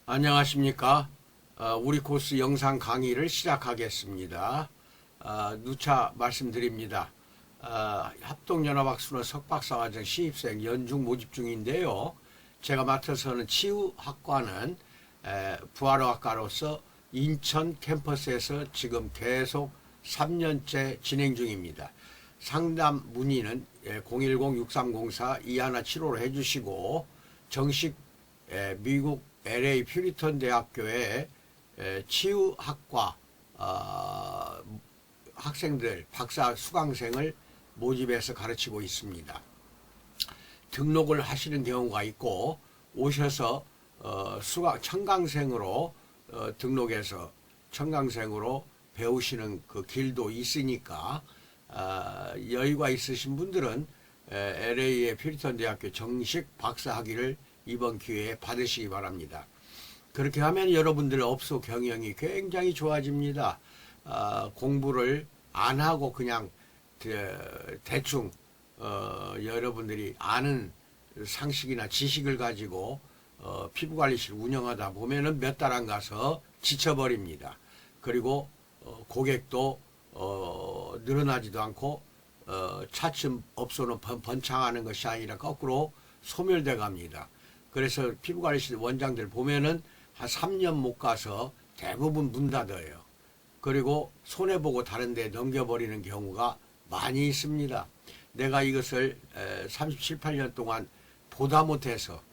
안녕하십니까. 우리 코스 영상 강의를 시작하겠습니다. 누차 말씀드립니다. 합동연합학술원 석박사과정 신입생 연중 모집 중인데요. 제가 맡아서는 치유학과는 부활의학과로서 인천 캠퍼스에서 지금 계속 3년째 진행 중입니다. 상담 문의는 010-6304-2175로 해주시고 정식 미국 LA 퓨리턴 대학교의 치유학과 학생들, 박사 수강생을 모집해서 가르치고 있습니다. 등록을 하시는 경우가 있고 오셔서 청강생으로 등록해서 청강생으로 배우시는 그 길도 있으니까 여유가 있으신 분들은 LA의 퓨리턴 대학교 정식 박사 학위를 이번 기회에 받으시기 바랍니다. 그렇게 하면 여러분들의 업소 경영이 굉장히 좋아집니다. 공부를 안 하고 그냥 대충 여러분들이 아는 상식이나 지식을 가지고 피부관리실 운영하다 보면은 몇 달 안 가서 지쳐버립니다. 그리고 고객도 늘어나지도 않고 차츰 업소는 번창하는 것이 아니라 거꾸로 소멸돼 갑니다. 그래서 피부관리실 원장들 보면은 한 3년 못 가서 대부분 문 닫아요. 그리고 손해보고 다른 데 넘겨버리는 경우가 많이 있습니다. 내가 이것을 37, 8년 동안 보다 못해서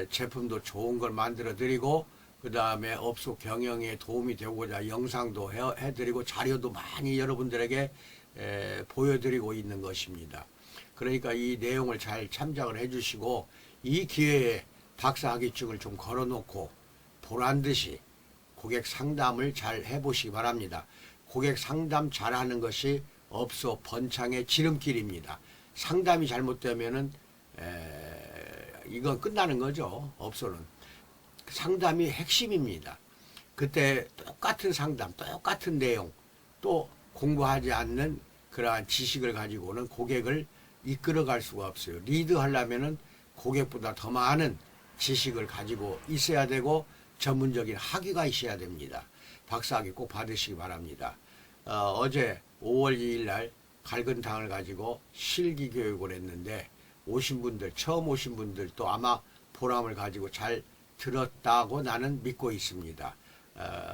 제품도 좋은 걸 만들어 드리고 그 다음에 업소 경영에 도움이 되고자 영상도 해드리고 자료도 많이 여러분들에게 보여드리고 있는 것입니다. 그러니까 이 내용을 잘 참작을 해주시고 이 기회에 박사학위증을 좀 걸어놓고 보란듯이 고객 상담을 잘 해보시기 바랍니다. 고객 상담 잘하는 것이 업소 번창의 지름길입니다. 상담이 잘못되면은 이건 끝나는 거죠. 업소는. 상담이 핵심입니다. 그때 똑같은 상담, 똑같은 내용, 또 공부하지 않는 그러한 지식을 가지고는 고객을 이끌어갈 수가 없어요. 리드하려면은 고객보다 더 많은 지식을 가지고 있어야 되고 전문적인 학위가 있어야 됩니다. 박사학위 꼭 받으시기 바랍니다. 어제 5월 2일 날 갈근탕을 가지고 실기 교육을 했는데 오신 분들, 처음 오신 분들도 아마 보람을 가지고 잘 들었다고 나는 믿고 있습니다.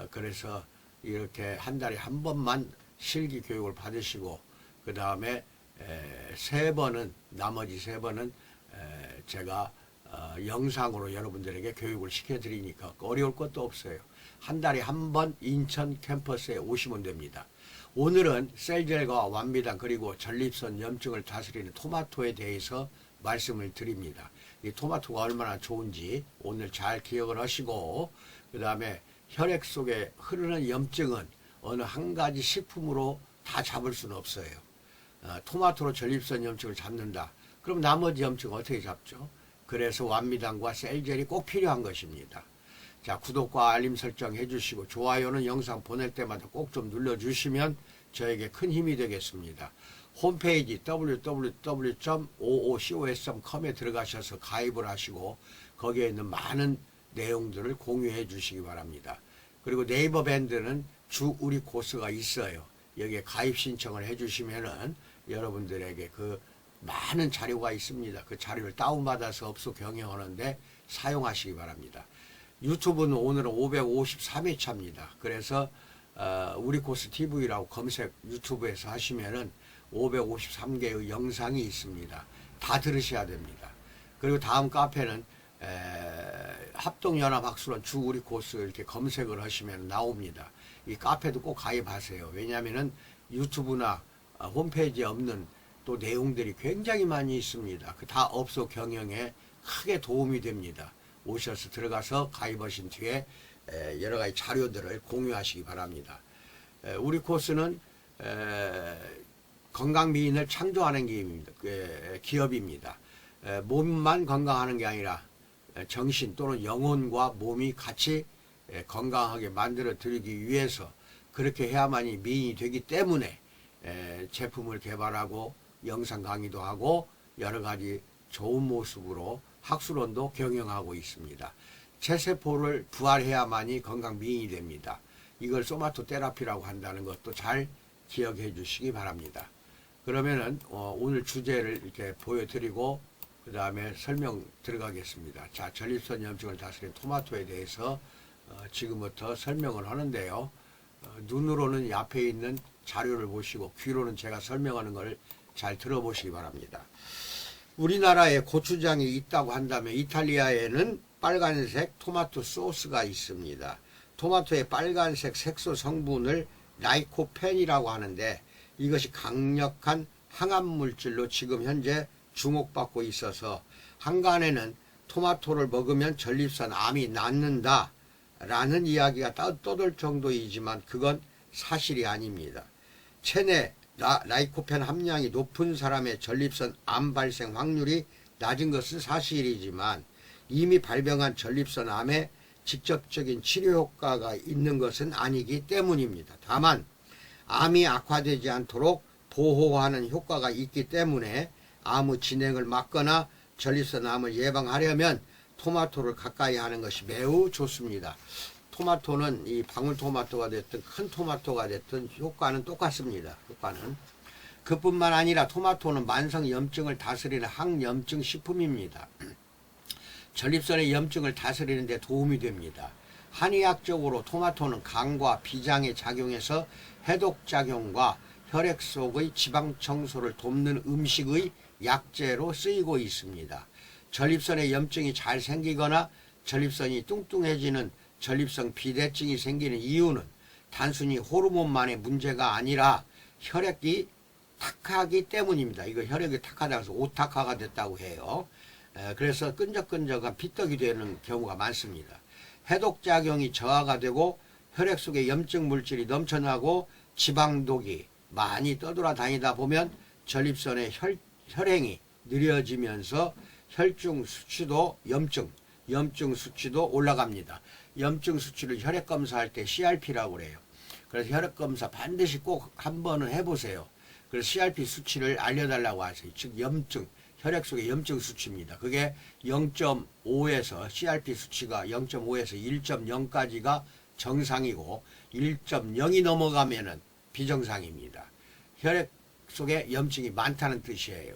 그래서 이렇게 한 달에 한 번만 실기 교육을 받으시고 그 다음에 나머지 세 번은 제가 영상으로 여러분들에게 교육을 시켜드리니까 어려울 것도 없어요. 한 달에 한 번 인천 캠퍼스에 오시면 됩니다. 오늘은 셀젤과 완미당 그리고 전립선 염증을 다스리는 토마토에 대해서 말씀을 드립니다. 이 토마토가 얼마나 좋은지 오늘 잘 기억을 하시고 그 다음에 혈액 속에 흐르는 염증은 어느 한 가지 식품으로 다 잡을 수는 없어요. 토마토로 전립선 염증을 잡는다. 그럼 나머지 염증 어떻게 잡죠? 그래서 완미당과 셀젤이 꼭 필요한 것입니다. 자, 구독과 알림 설정 해주시고 좋아요는 영상 보낼 때마다 꼭 좀 눌러주시면 저에게 큰 힘이 되겠습니다. 홈페이지 www.oocos.com에 들어가셔서 가입을 하시고 거기에 있는 많은 내용들을 공유해 주시기 바랍니다. 그리고 네이버 밴드는 주 우리 코스가 있어요. 여기에 가입 신청을 해주시면은 여러분들에게 그 많은 자료가 있습니다. 그 자료를 다운받아서 업소 경영하는데 사용하시기 바랍니다. 유튜브는 오늘은 553회차입니다. 그래서 우리 코스 TV라고 검색 유튜브에서 하시면은 553개의 영상이 있습니다. 다 들으셔야 됩니다. 그리고 다음 카페는 합동연합학술원 주 우리 코스 이렇게 검색을 하시면 나옵니다. 이 카페도 꼭 가입하세요. 왜냐하면은 유튜브나 홈페이지에 없는 또 내용들이 굉장히 많이 있습니다. 그 다 업소 경영에 크게 도움이 됩니다. 오셔서 들어가서 가입하신 뒤에 여러 가지 자료들을 공유하시기 바랍니다. 우리 코스는 건강미인을 창조하는 기업입니다. 몸만 건강하는 게 아니라 정신 또는 영혼과 몸이 같이 건강하게 만들어 드리기 위해서 그렇게 해야만이 미인이 되기 때문에 제품을 개발하고 영상 강의도 하고 여러 가지 좋은 모습으로 학술원도 경영하고 있습니다. 체세포를 부활해야만이 건강 미인이 됩니다. 이걸 소마토 테라피라고 한다는 것도 잘 기억해 주시기 바랍니다. 그러면은 오늘 주제를 이렇게 보여드리고 그 다음에 설명 들어가겠습니다. 자, 전립선 염증을 다스리는 토마토에 대해서 지금부터 설명을 하는데요. 눈으로는 이 앞에 있는 자료를 보시고 귀로는 제가 설명하는 걸 잘 들어보시기 바랍니다. 우리나라에 고추장이 있다고 한다면 이탈리아에는 빨간색 토마토 소스가 있습니다. 토마토의 빨간색 색소 성분을 라이코펜이라고 하는데 이것이 강력한 항암 물질로 지금 현재 주목받고 있어서 한간에는 토마토를 먹으면 전립선 암이 낫는다 라는 이야기가 떠돌 정도이지만 그건 사실이 아닙니다. 체내 라이코펜 함량이 높은 사람의 전립선 암 발생 확률이 낮은 것은 사실이지만 이미 발병한 전립선 암에 직접적인 치료 효과가 있는 것은 아니기 때문입니다. 다만 암이 악화되지 않도록 보호하는 효과가 있기 때문에 암의 진행을 막거나 전립선 암을 예방하려면 토마토를 가까이 하는 것이 매우 좋습니다. 토마토는 이 방울토마토가 됐든 큰 토마토가 됐든 효과는 똑같습니다. 효과는. 그뿐만 아니라 토마토는 만성염증을 다스리는 항염증 식품입니다. 전립선의 염증을 다스리는 데 도움이 됩니다. 한의학적으로 토마토는 간과 비장에 작용해서 해독작용과 혈액 속의 지방 청소를 돕는 음식의 약재로 쓰이고 있습니다. 전립선에 염증이 잘 생기거나 전립선이 뚱뚱해지는 전립선 비대증이 생기는 이유는 단순히 호르몬만의 문제가 아니라 혈액이 탁하기 때문입니다. 이거 혈액이 탁하다고 해서 오탁화가 됐다고 해요. 그래서 끈적끈적한 피떡이 되는 경우가 많습니다. 해독작용이 저하가 되고 혈액 속에 염증 물질이 넘쳐나고 지방독이 많이 떠돌아다니다 보면 전립선의 혈행이 느려지면서 혈중 수치도 염증 수치도 올라갑니다. 염증 수치를 혈액 검사할 때 CRP라고 그래요. 그래서 혈액 검사 반드시 꼭 한 번은 해보세요. 그래서 CRP 수치를 알려달라고 하세요. 즉 염증, 혈액 속의 염증 수치입니다. 그게 0.5에서 CRP 수치가 0.5에서 1.0까지가 정상이고 1.0이 넘어가면은 비정상입니다. 혈액 속에 염증이 많다는 뜻이에요.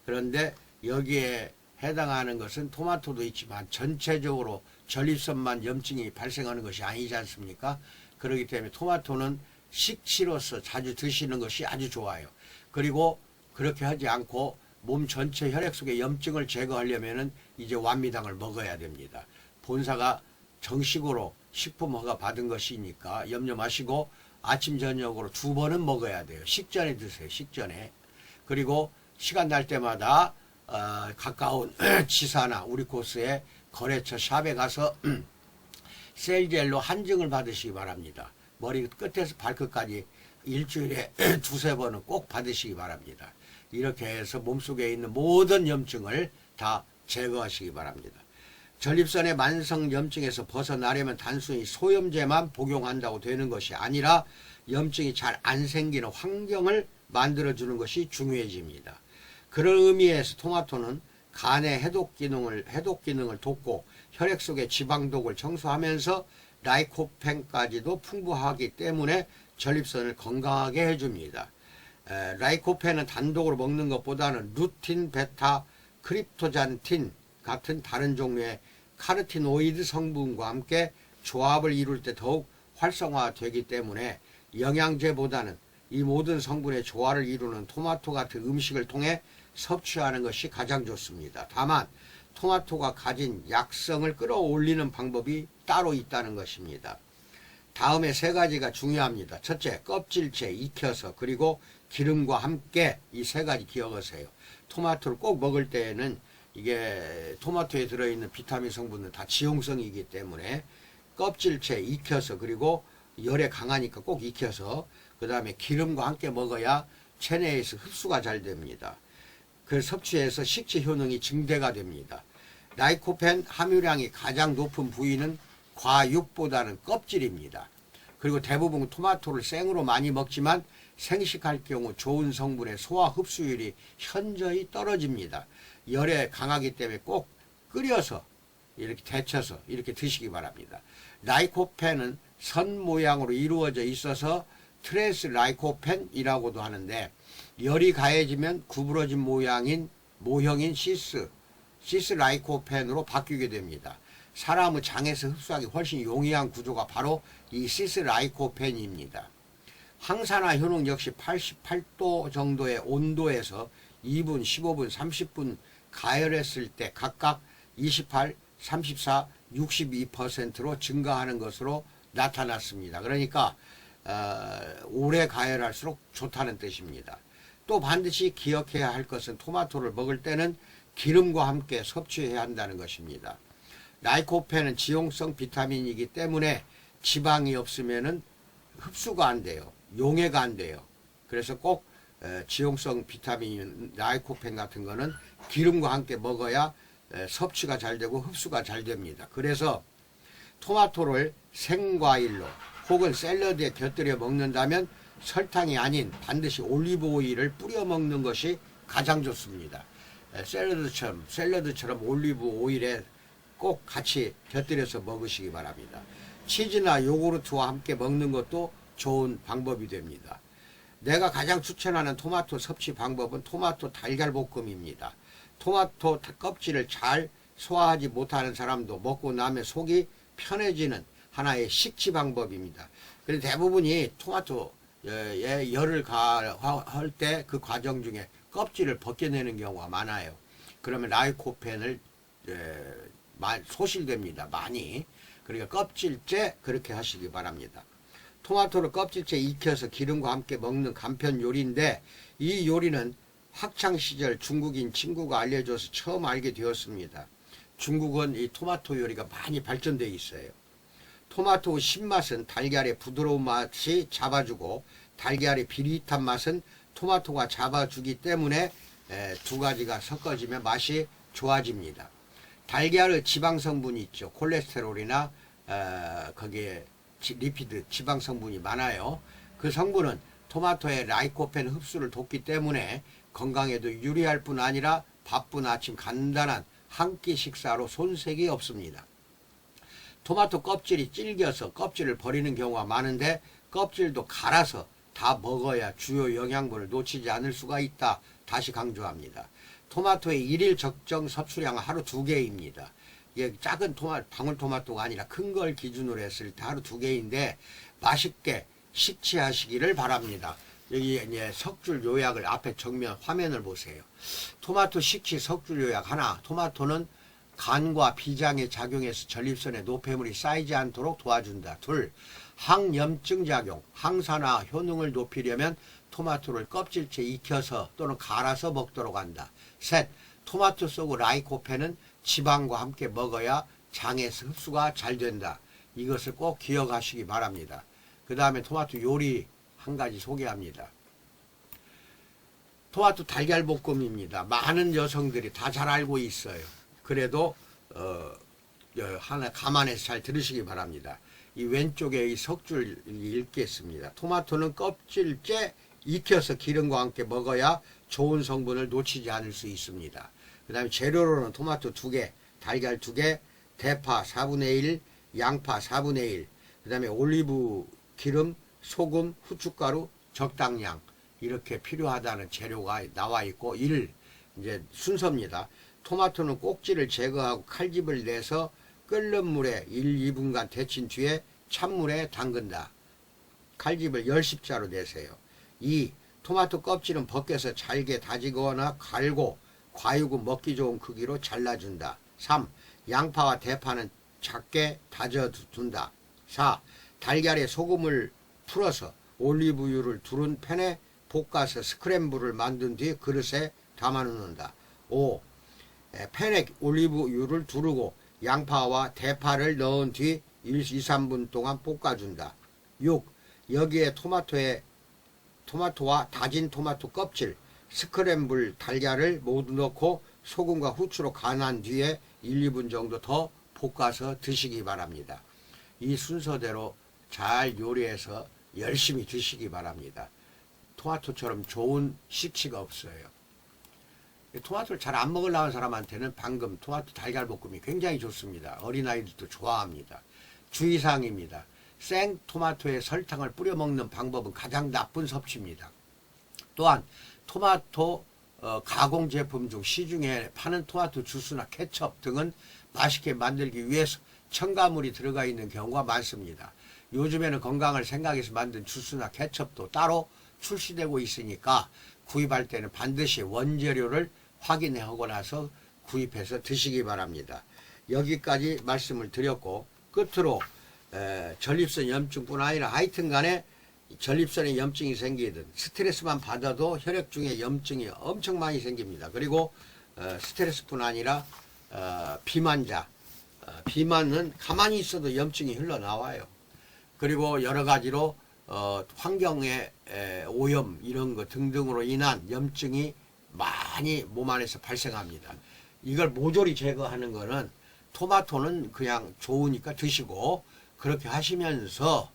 그런데 여기에 해당하는 것은 토마토도 있지만 전체적으로 전립선만 염증이 발생하는 것이 아니지 않습니까? 그렇기 때문에 토마토는 식치로서 자주 드시는 것이 아주 좋아요. 그리고 그렇게 하지 않고 몸 전체 혈액 속의 염증을 제거하려면은 이제 완미당을 먹어야 됩니다. 본사가 정식으로 식품 허가 받은 것이니까 염려 마시고 아침 저녁으로 2번은 먹어야 돼요. 식전에 드세요. 식전에. 그리고 시간 날 때마다 가까운 지사나 우리 코스의 거래처 샵에 가서 셀젤로 한증을 받으시기 바랍니다. 머리 끝에서 발끝까지 일주일에 2~3번은 꼭 받으시기 바랍니다. 이렇게 해서 몸속에 있는 모든 염증을 다 제거하시기 바랍니다. 전립선의 만성 염증에서 벗어나려면 단순히 소염제만 복용한다고 되는 것이 아니라 염증이 잘 안 생기는 환경을 만들어주는 것이 중요해집니다. 그런 의미에서 토마토는 간의 해독 기능을 돕고 혈액 속의 지방독을 청소하면서 라이코펜까지도 풍부하기 때문에 전립선을 건강하게 해줍니다. 라이코펜은 단독으로 먹는 것보다는 루틴, 베타, 크립토잔틴 같은 다른 종류의 카르티노이드 성분과 함께 조합을 이룰 때 더욱 활성화되기 때문에 영양제보다는 이 모든 성분의 조화를 이루는 토마토 같은 음식을 통해 섭취하는 것이 가장 좋습니다. 다만 토마토가 가진 약성을 끌어올리는 방법이 따로 있다는 것입니다. 다음에 3가지가 중요합니다. 첫째, 껍질째 익혀서 그리고 기름과 함께 이 3가지 기억하세요. 토마토를 꼭 먹을 때에는 이게 토마토에 들어있는 비타민 성분은 다 지용성이기 때문에 껍질째 익혀서 그리고 열에 강하니까 꼭 익혀서 그 다음에 기름과 함께 먹어야 체내에서 흡수가 잘 됩니다. 그 섭취해서 식체 효능이 증대가 됩니다. 라이코펜 함유량이 가장 높은 부위는 과육보다는 껍질입니다. 그리고 대부분 토마토를 생으로 많이 먹지만 생식할 경우 좋은 성분의 소화 흡수율이 현저히 떨어집니다. 열에 강하기 때문에 꼭 끓여서 이렇게 데쳐서 이렇게 드시기 바랍니다. 라이코펜은 선 모양으로 이루어져 있어서 트랜스 라이코펜이라고도 하는데, 열이 가해지면 구부러진 모형인 시스 라이코펜으로 바뀌게 됩니다. 사람의 장에서 흡수하기 훨씬 용이한 구조가 바로 이 시스 라이코펜입니다. 항산화 효능 역시 88도 정도의 온도에서 2분, 15분, 30분 가열했을 때 각각 28, 34, 62%로 증가하는 것으로 나타났습니다. 그러니까 오래 가열할수록 좋다는 뜻입니다. 또 반드시 기억해야 할 것은 토마토를 먹을 때는 기름과 함께 섭취해야 한다는 것입니다. 라이코펜은 지용성 비타민이기 때문에 지방이 없으면은 흡수가 안 돼요. 용해가 안 돼요. 그래서 꼭 지용성 비타민 라이코펜 같은 거는 기름과 함께 먹어야 섭취가 잘 되고 흡수가 잘 됩니다. 그래서 토마토를 생과일로 혹은 샐러드에 곁들여 먹는다면 설탕이 아닌 반드시 올리브 오일을 뿌려 먹는 것이 가장 좋습니다. 샐러드처럼 올리브 오일에 꼭 같이 곁들여서 먹으시기 바랍니다. 치즈나 요구르트와 함께 먹는 것도 좋은 방법이 됩니다. 내가 가장 추천하는 토마토 섭취 방법은 토마토 달걀 볶음입니다. 토마토 껍질을 잘 소화하지 못하는 사람도 먹고 나면 속이 편해지는 하나의 식지 방법입니다. 그런데 대부분이 토마토에 열을 가할 때 그 과정 중에 껍질을 벗겨내는 경우가 많아요. 그러면 라이코펜을 소실됩니다. 많이. 그러니까 껍질째 그렇게 하시기 바랍니다. 토마토를 껍질째 익혀서 기름과 함께 먹는 간편 요리인데, 이 요리는 학창시절 중국인 친구가 알려줘서 처음 알게 되었습니다. 중국은 이 토마토 요리가 많이 발전되어 있어요. 토마토의 신맛은 달걀의 부드러운 맛이 잡아주고, 달걀의 비릿한 맛은 토마토가 잡아주기 때문에 두 가지가 섞어지면 맛이 좋아집니다. 달걀의 지방 성분이 있죠. 콜레스테롤이나 거기에 리피드 지방 성분이 많아요. 그 성분은 토마토의 라이코펜 흡수를 돕기 때문에 건강에도 유리할 뿐 아니라 바쁜 아침 간단한 한 끼 식사로 손색이 없습니다. 토마토 껍질이 질겨서 껍질을 버리는 경우가 많은데, 껍질도 갈아서 다 먹어야 주요 영양분을 놓치지 않을 수가 있다. 다시 강조합니다. 토마토의 일일 적정 섭취량은 하루 2개입니다. 이게 작은 방울토마토가 아니라 큰 걸 기준으로 했을 때 하루 2개인데 맛있게 식취하시기를 바랍니다. 여기 이제 석줄 요약을 앞에 정면 화면을 보세요. 토마토 식취 석줄 요약 하나. 토마토는 간과 비장에 작용해서 전립선에 노폐물이 쌓이지 않도록 도와준다. 둘, 항염증 작용, 항산화 효능을 높이려면 토마토를 껍질째 익혀서 또는 갈아서 먹도록 한다. 셋, 토마토 속의 라이코펜은 지방과 함께 먹어야 장에서 흡수가 잘 된다. 이것을 꼭 기억하시기 바랍니다. 그 다음에 토마토 요리 한 가지 소개합니다. 토마토 달걀 볶음입니다. 많은 여성들이 다 잘 알고 있어요. 그래도 하나 감안해서 잘 들으시기 바랍니다. 이 왼쪽에 이 석줄 읽겠습니다. 토마토는 껍질째 익혀서 기름과 함께 먹어야 좋은 성분을 놓치지 않을 수 있습니다. 그 다음에 재료로는 토마토 2개, 달걀 2개, 대파 4분의 1, 양파 4분의 1, 그 다음에 올리브 기름, 소금, 후춧가루 적당량, 이렇게 필요하다는 재료가 나와 있고, 이제 순서입니다. 토마토는 꼭지를 제거하고 칼집을 내서 끓는 물에 1, 2분간 데친 뒤에 찬물에 담근다. 칼집을 10십자로 내세요. 2. 토마토 껍질은 벗겨서 잘게 다지거나 갈고 과육은 먹기 좋은 크기로 잘라준다. 3. 양파와 대파는 작게 다져둔다. 4. 달걀에 소금을 풀어서 올리브유를 두른 팬에 볶아서 스크램블을 만든 뒤 그릇에 담아 놓는다. 5. 팬에 올리브유를 두르고 양파와 대파를 넣은 뒤 1, 2, 3분 동안 볶아준다. 6. 여기에 토마토와 다진 토마토 껍질, 스크램블 달걀을 모두 넣고 소금과 후추로 간한 뒤에 1, 2분 정도 더 볶아서 드시기 바랍니다. 이 순서대로 잘 요리해서 열심히 드시기 바랍니다. 토마토처럼 좋은 식취가 없어요. 토마토를 잘 안 먹으려는 사람한테는 방금 토마토 달걀볶음이 굉장히 좋습니다. 어린아이들도 좋아합니다. 주의사항입니다. 생 토마토에 설탕을 뿌려 먹는 방법은 가장 나쁜 섭취입니다. 또한 토마토 가공 제품 중 시중에 파는 토마토 주스나 케첩 등은 맛있게 만들기 위해서 첨가물이 들어가 있는 경우가 많습니다. 요즘에는 건강을 생각해서 만든 주스나 케첩도 따로 출시되고 있으니까 구입할 때는 반드시 원재료를 확인하고 나서 구입해서 드시기 바랍니다. 여기까지 말씀을 드렸고, 끝으로 전립선 염증뿐 아니라 하여튼 간에 전립선에 염증이 생기든 스트레스만 받아도 혈액 중에 염증이 엄청 많이 생깁니다. 그리고 스트레스뿐 아니라 비만자, 비만은 가만히 있어도 염증이 흘러나와요. 그리고 여러 가지로 환경의 오염 이런 거 등등으로 인한 염증이 많이 몸 안에서 발생합니다. 이걸 모조리 제거하는 거는 토마토는 그냥 좋으니까 드시고, 그렇게 하시면서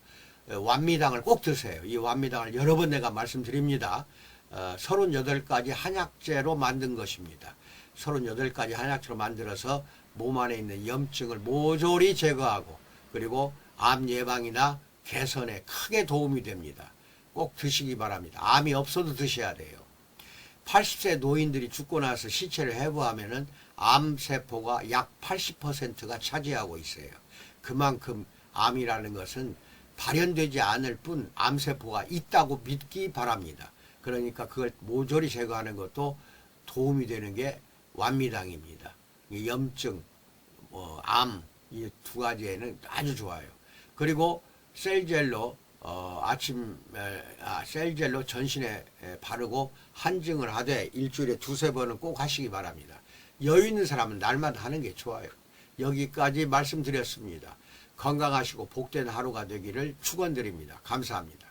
완미당을 꼭 드세요. 이 완미당을 여러 번 내가 말씀드립니다. 38가지 한약재로 만든 것입니다. 38가지 한약재로 만들어서 몸 안에 있는 염증을 모조리 제거하고, 그리고 암 예방이나 개선에 크게 도움이 됩니다. 꼭 드시기 바랍니다. 암이 없어도 드셔야 돼요. 80세 노인들이 죽고 나서 시체를 해부하면은 암세포가 약 80%가 차지하고 있어요. 그만큼 암이라는 것은 발현되지 않을 뿐 암세포가 있다고 믿기 바랍니다. 그러니까 그걸 모조리 제거하는 것도 도움이 되는 게 완미당입니다. 염증, 암, 이 두 가지에는 아주 좋아요. 그리고 셀젤로 셀젤로 전신에 바르고 한증을 하되 일주일에 2~3번은 꼭 하시기 바랍니다. 여유 있는 사람은 날마다 하는 게 좋아요. 여기까지 말씀드렸습니다. 건강하시고 복된 하루가 되기를 축원드립니다. 감사합니다.